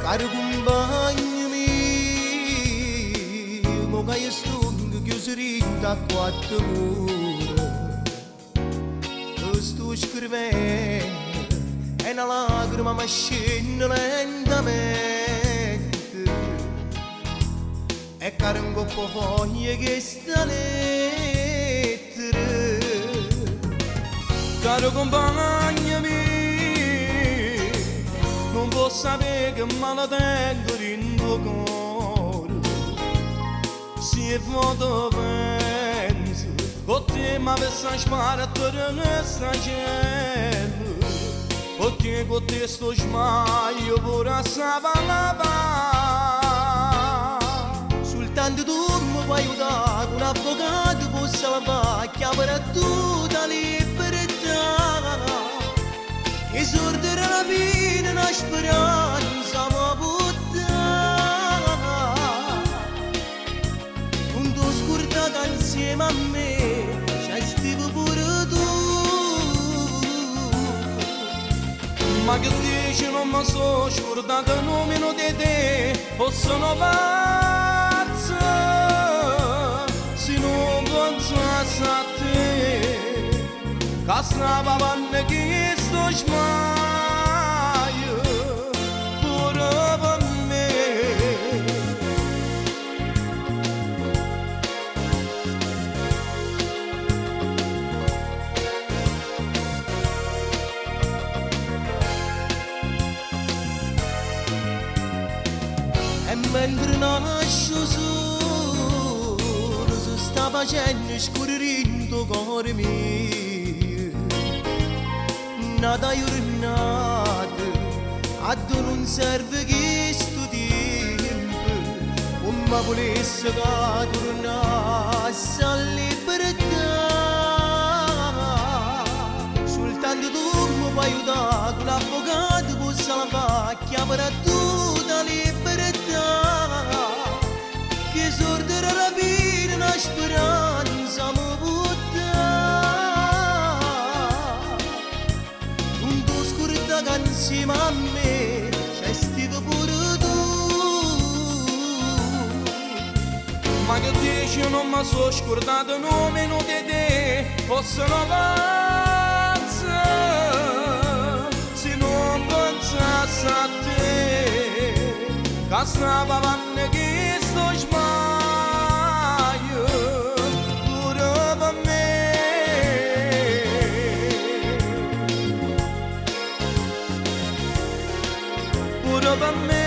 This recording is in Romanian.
Caro compagni mo che io stungo chiuso da quattro mura lo sto scrivendo e una lacrima mi scende lentamente e caro un po' foglie che sta lettera caro compagni non posso sapere che male tengo in tuo cuore se vuoto penso con te mi avessi sparato nesta cielo perché con te sto smaglio pure stava lavare soltanto tu mi puoi aiutare un avvocato possa salvare chiamare tutta libertà che sorderà la vita una speranza ma buttare un tuo scordata insieme a me c'è stivo pure tu ma che dici non mi so scordato il nome di te o sono pazzo se non pensassi a te che stava avanti che sto smaglio pure per me e mentre nasco solo si sta facendo scorrere in tuo cuore mio nata giornata a tu non serve che sto tempo come volesse che tornasse a libertà soltanto tu mi puoi aiutare un avvocato può salvare chiamare tutta libertà che sorderà la vita una speranza mi insieme a me c'è stivo pure tu ma che dici non mi so scordato il nome di te o sono pazzo se non pensassi a te che stava avanti che sto sbaglio pure per me pure per me